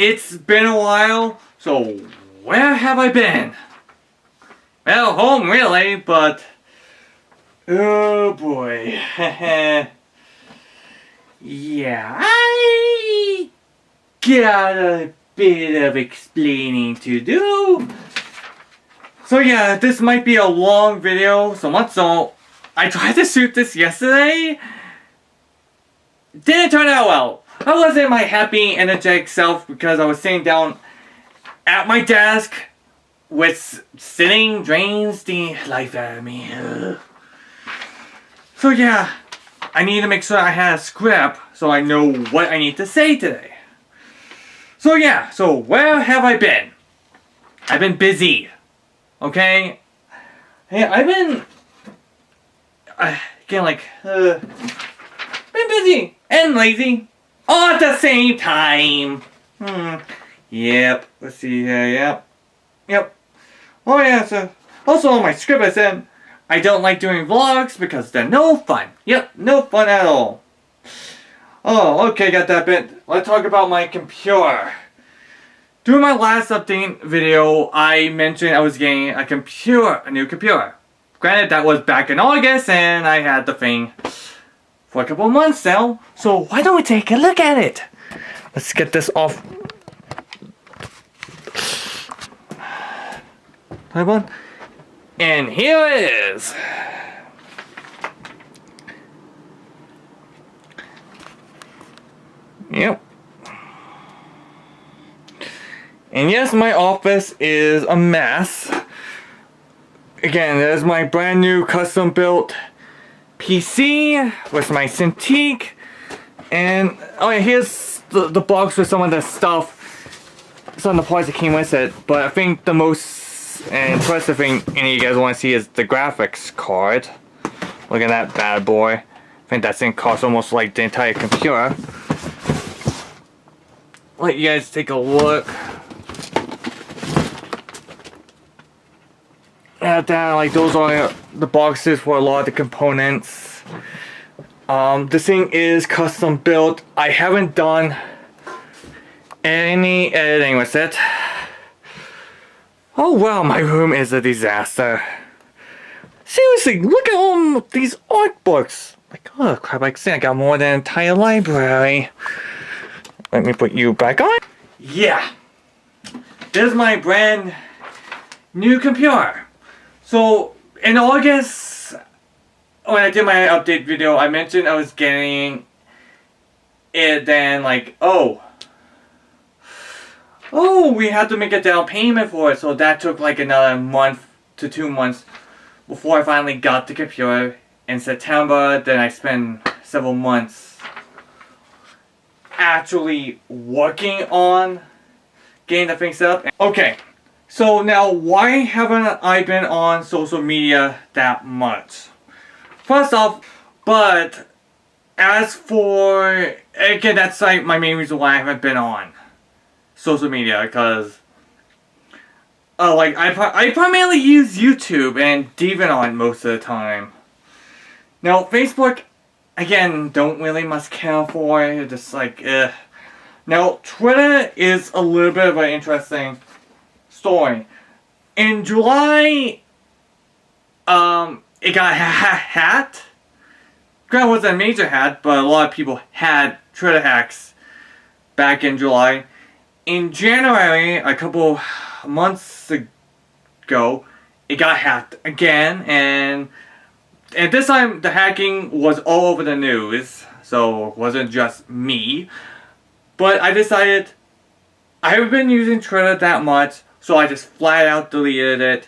It's been a while, so where have I been? Well, home really, but oh boy. Yeah, I got a bit of explaining to do. So yeah, this might be a long video, so much so I tried to shoot this yesterday. Didn't turn out well. I wasn't my happy, energetic self because I was sitting down at my desk, which sitting drains the life out of me. So yeah, I need to make sure I have a script so I know what I need to say today. So yeah, so where have I been? I've been busy. Okay? Hey, I've been... been busy and lazy all at the same time. Yep. Let's see here. Yep. Oh yeah, so also on my script I said I don't like doing vlogs because they're no fun. Yep, no fun at all. Oh, okay, got that bit. Let's talk about my computer. During my last update video, I mentioned I was getting a new computer. Granted, that was back in August, and I had the thing for a couple of months now. So why don't we take a look at it? Let's get this off. And here it is. Yep. And yes, my office is a mess. Again, there's my brand new custom built PC with my Cintiq. And oh yeah, here's the box with some of the stuff, some of the parts that came with it. But I think the most impressive thing any of you guys want to see is the graphics card. Look at that bad boy. I think that thing costs almost like the entire computer. Let you guys take a look at that. Like, those are the boxes for a lot of the components. This thing is custom built. I haven't done any editing with it. Oh wow, my room is a disaster. Seriously, look at all these art books. Like, oh crap, I got more than an entire library. Let me put you back on. Yeah, this is my brand new computer. So in August, when I did my update video, I mentioned I was getting it. Then like, oh, we had to make a down payment for it. So that took like another month to 2 months before I finally got the computer in September. Then I spent several months actually working on getting the thing set up. Okay, so now why haven't I been on social media that much? First off, but as for, again, that's like my main reason why I haven't been on social media, because like I primarily use YouTube and DeviantArt most of the time. Now Facebook, again, don't really much care for it, just like, Now, Twitter is a little bit of an interesting story. In July, it got hacked. Granted, it wasn't a major hack, but a lot of people had Twitter hacks back in July. In January, a couple months ago, it got hacked again, and this time the hacking was all over the news, so it wasn't just me. But I decided I haven't been using Twitter that much, so I just flat out deleted it.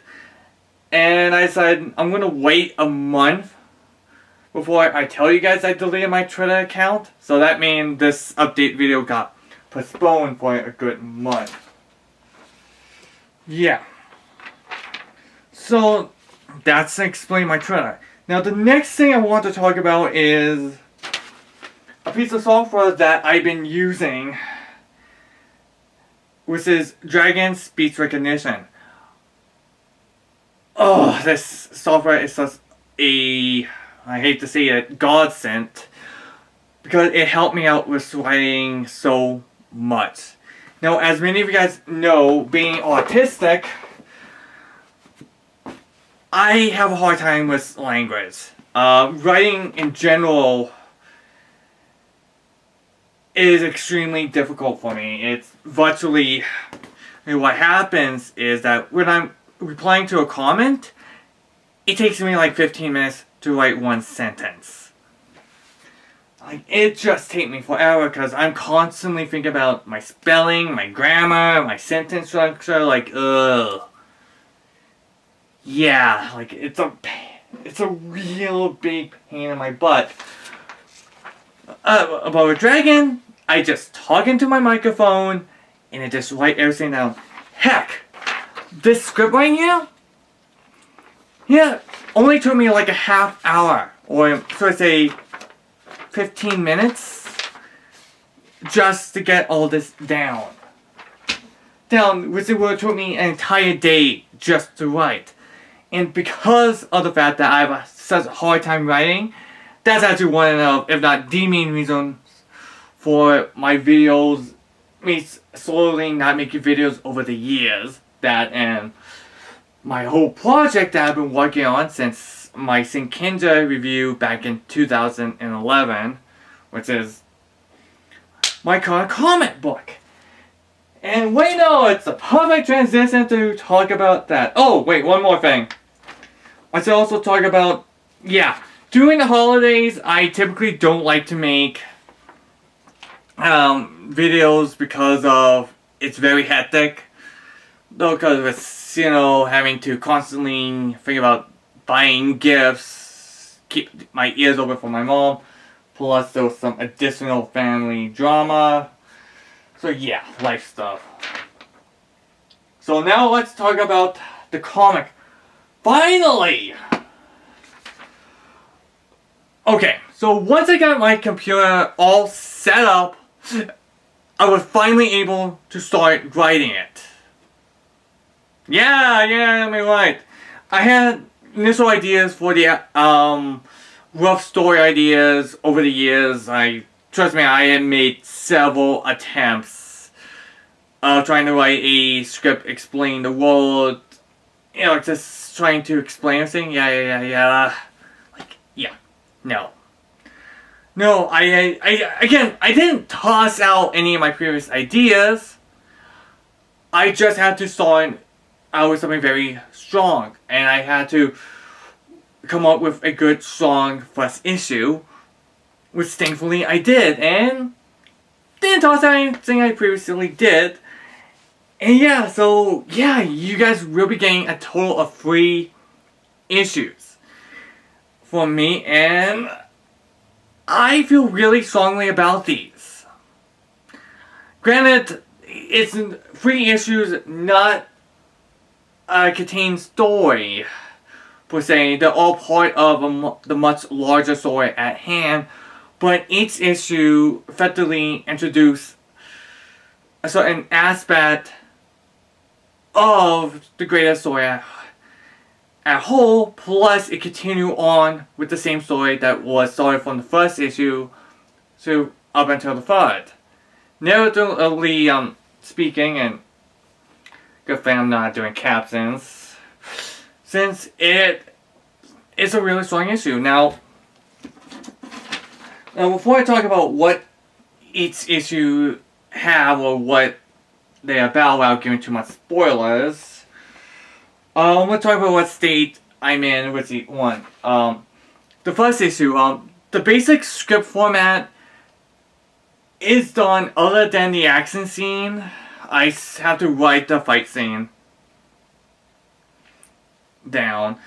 And I decided I'm gonna wait a month before I tell you guys I deleted my Twitter account. So that means this update video got postponed for a good month. Yeah. So that's to explain my Twitter. Now the next thing I want to talk about is a piece of software that I've been using, which is Dragon Speech Recognition. Oh, this software is such a, I hate to say it, godsend, because it helped me out with writing so much. Now, as many of you guys know, being autistic, I have a hard time with language. Writing in general is extremely difficult for me. It's virtually, what happens is that when I'm replying to a comment, it takes me like 15 minutes to write one sentence. Like, it just takes me forever because I'm constantly thinking about my spelling, my grammar, my sentence structure, like, ugh. Yeah, like, it's a real big pain in my butt. About a dragon, I just talk into my microphone and I just write everything down. Heck, this script right here, yeah, only took me like a half hour, or so I say 15 minutes, just to get all this down. Which it would have took me an entire day just to write. And because of the fact that I have such a hard time writing, that's actually one of, if not the main reason for my videos, me slowly not making videos over the years. That and my whole project that I've been working on since my Sinkinja review back in 2011, which is my current comic book. And wait, no, it's a perfect transition to talk about that. Oh, wait, one more thing. I should also talk about, during the holidays, I typically don't like to make videos because of it's very hectic. Because it's, having to constantly think about buying gifts, keep my ears open for my mom, plus there was some additional family drama. So yeah, life stuff. So now let's talk about the comic. Finally! Okay, so once I got my computer all set up, I was finally able to start writing it. Yeah, I mean, right. I had initial ideas for the rough story ideas over the years. Trust me, I had made several attempts trying to write a script explaining the world, just trying to explain everything. No, I didn't toss out any of my previous ideas. I just had to start out with something very strong, and I had to come up with a good, strong first issue, which thankfully I did, and didn't toss out anything I previously did. And you guys will be getting a total of 3 issues from me, and I feel really strongly about these. Granted, it's 3 issues, not a contained story, per se. They're all part of the much larger story at hand, but each issue effectively introduces a certain aspect of the greater story at whole, plus it continue on with the same story that was started from the first issue to up until the 3rd. Narratively speaking, and good thing I'm not doing captions, since it is a really strong issue. Now before I talk about what each issue have or what they're about without giving too much spoilers, let's talk about what state I'm in with each one. The first issue, the basic script format is done other than the action scene. I have to write the fight scene down.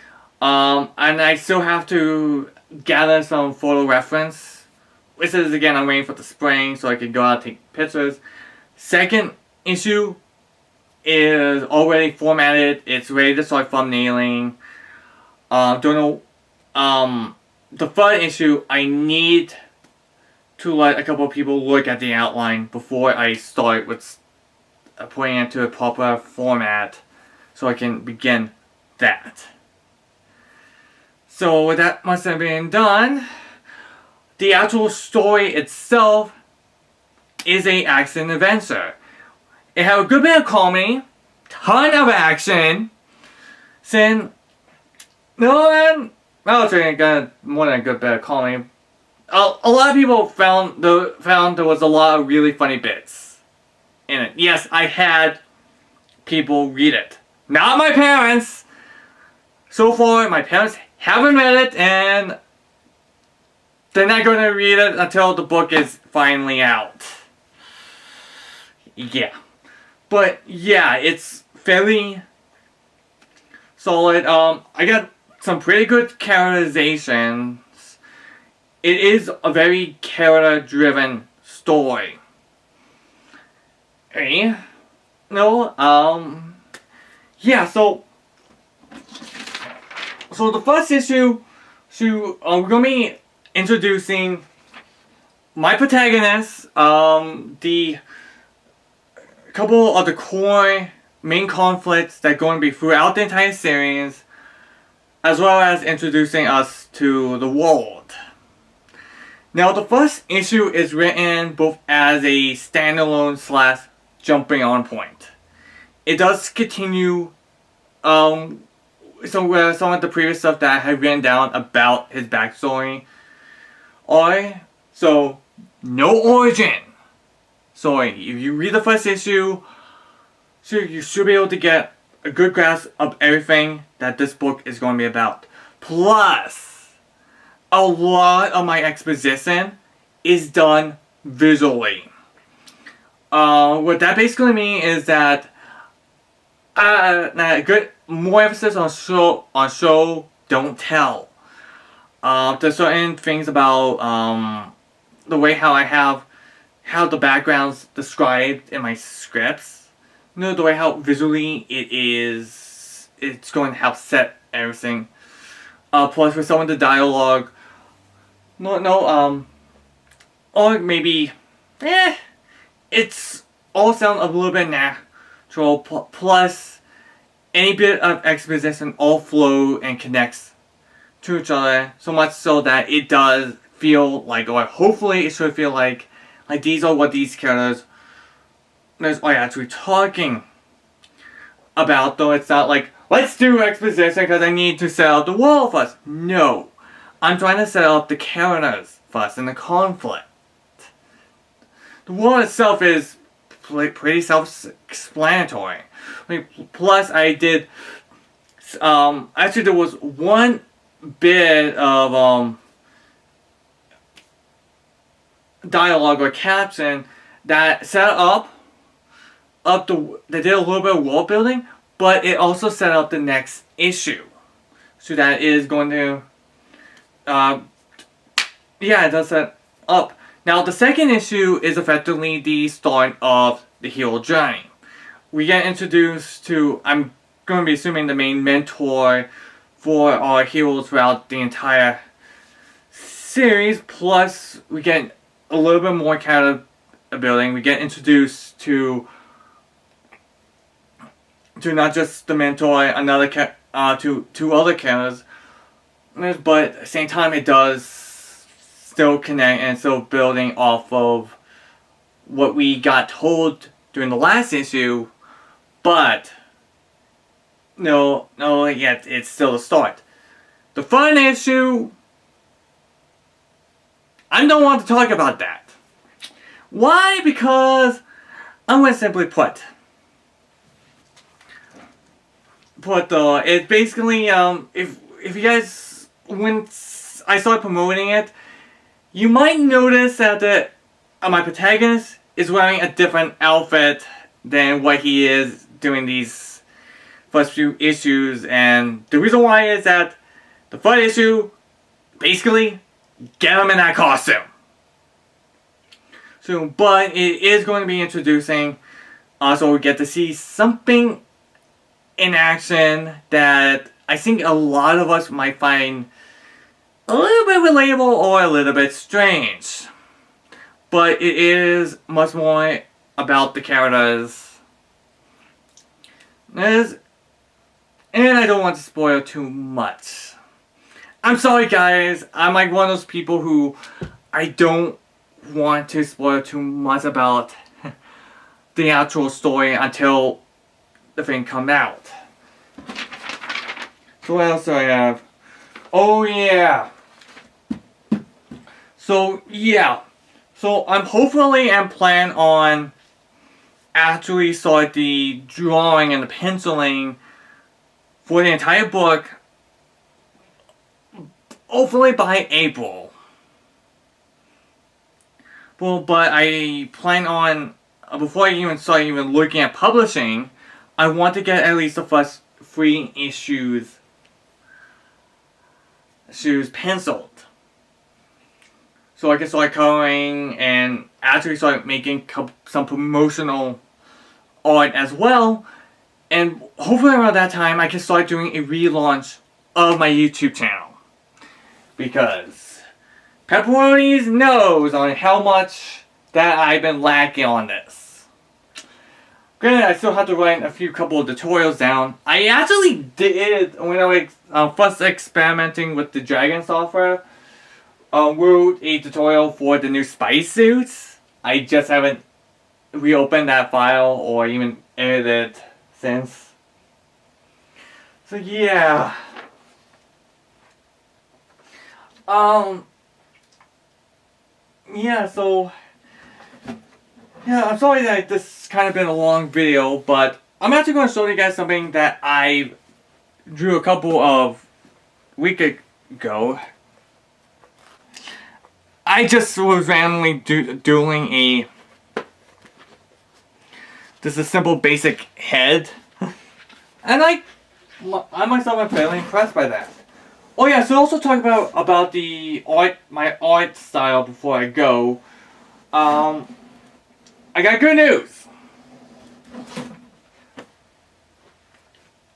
And I still have to gather some photo reference. Which is, again, I'm waiting for the spring so I can go out and take pictures. Second issue is already formatted. It's ready to start thumbnailing. Don't know. The 3rd issue, I need to let a couple of people look at the outline before I start with putting it into a proper format so I can begin that. So with that much being done, the actual story itself is a action adventure. It had a good bit of comedy, ton of action, sin. No, and I'll say again, more than a good bit of comedy. A lot of people found there was a lot of really funny bits in it. Yes, I had people read it. Not my parents. So far, my parents haven't read it, and they're not going to read it until the book is finally out. Yeah. But, yeah, it's fairly solid. I got some pretty good characterizations. It is a very character-driven story. Eh? No, yeah, so the first issue, we're gonna be introducing my protagonist, the couple of the core main conflicts that are going to be throughout the entire series, as well as introducing us to the world. Now, the first issue is written both as a standalone / jumping on point. It does continue some of the previous stuff that I had written down about his backstory. So, no origin. So, if you read the first issue, so you should be able to get a good grasp of everything that this book is going to be about. Plus, a lot of my exposition is done visually. What that basically means is that more emphasis on show, don't tell. There's certain things about the way how I have the backgrounds described in my scripts. You know, the way how visually it's going to help set everything. Plus with some of the dialogue, or maybe, it's all sound a little bit natural, plus any bit of exposition all flow and connects to each other, so much so that it does feel like, or hopefully it should feel like these are what these characters are actually talking about, though it's not like, let's do exposition because I need to set up the world first. No. I'm trying to set up the characters first and the conflict. The world itself is pretty self-explanatory. Plus, I did. Actually, there was one bit of dialogue or caption that set up they did a little bit of world building, but it also set up the next issue. So that is going to. Yeah, it does set up. Now, the second issue is effectively the start of the hero journey. We get introduced to, I'm going to be assuming, the main mentor for our heroes throughout the entire series. Plus, we get a little bit more character building. We get introduced to not just the mentor, to other characters. But at the same time, it does still connect and still building off of what we got told during the last issue. But yet it's still the start. The fun issue, I don't want to talk about that. Why? Because I'm going to simply put it's basically if you guys. When I started promoting it, you might notice that my protagonist is wearing a different outfit than what he is doing these first few issues, and the reason why is that the first issue, basically, get him in that costume. So, but it is going to be introducing, so we get to see something in action that I think a lot of us might find a little bit relatable or a little bit strange. But it is much more about the characters. And I don't want to spoil too much. I'm sorry guys, I'm like one of those people who I don't want to spoil too much about the actual story until the thing comes out. So what else do I have? Oh yeah. So yeah. So I'm plan on actually start the drawing and the penciling for the entire book. Hopefully by April. Well, but I plan on, before I even start looking at publishing, I want to get at least the first 3 issues penciled. So I can start coloring and actually start making some promotional art as well. And hopefully around that time I can start doing a relaunch of my YouTube channel. Because Pepperoni knows on how much that I've been lacking on this. Granted, I still have to write a couple of tutorials down. I actually did, when I was first experimenting with the Dragon software, wrote a tutorial for the new spice suits. I just haven't reopened that file or even edited it since. So yeah. Yeah, so yeah, I'm sorry that this has kind of been a long video, but I'm actually going to show you guys something that I drew a couple of weeks ago. I just was randomly doing just a simple basic head, and I myself am fairly impressed by that. Oh yeah, so also talk about the art, my art style before I go. I got good news.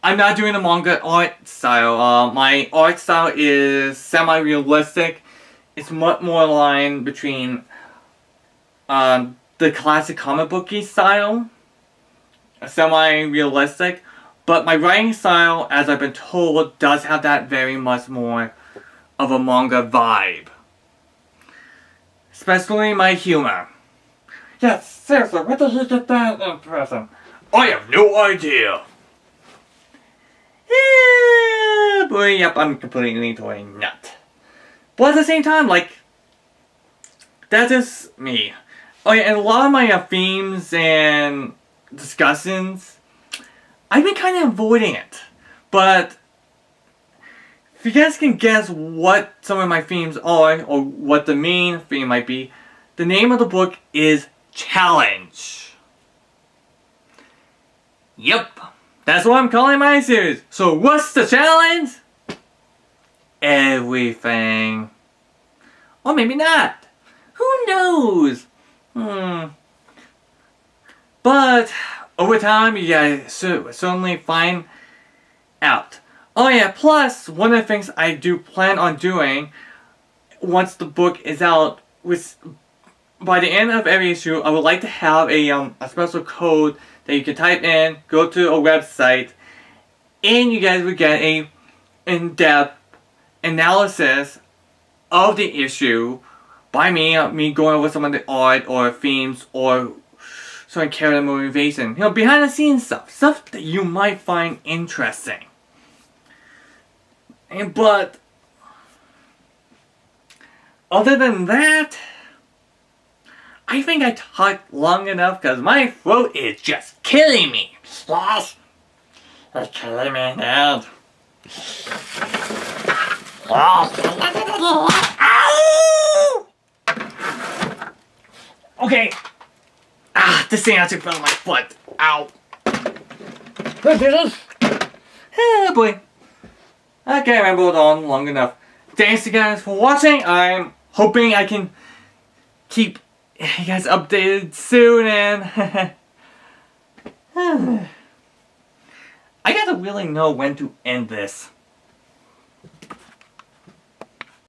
I'm not doing the manga art style. My art style is semi-realistic. It's much more aligned between the classic comic booky style, semi-realistic. But my writing style, as I've been told, does have that very much more of a manga vibe. Especially my humor. Yes, seriously, where the heck did that impression? I have no idea. Yeah, but yep, I'm completely a nut. But at the same time, like, that's just me. Oh yeah, and a lot of my themes and discussions, I've been kind of avoiding it, but if you guys can guess what some of my themes are, or what the main theme might be, the name of the book is Challenge. Yep, that's what I'm calling my series. So what's the challenge? Everything. Or maybe not. Who knows? But over time, you guys certainly find out. Oh yeah, plus, one of the things I do plan on doing once the book is out, was by the end of every issue, I would like to have a special code that you can type in, go to a website, and you guys would get a in-depth analysis of the issue by me going over some of the art or themes or certain character motivation. You know, behind the scenes stuff that you might find interesting. But other than that, I think I talked long enough because my throat is just killing me. It's killing me now. Okay. This thing actually fell on my foot. Ow. Oh boy. Okay, I rambled on long enough. Thanks you guys for watching. I'm hoping I can keep you guys updated soon, and I gotta really know when to end this.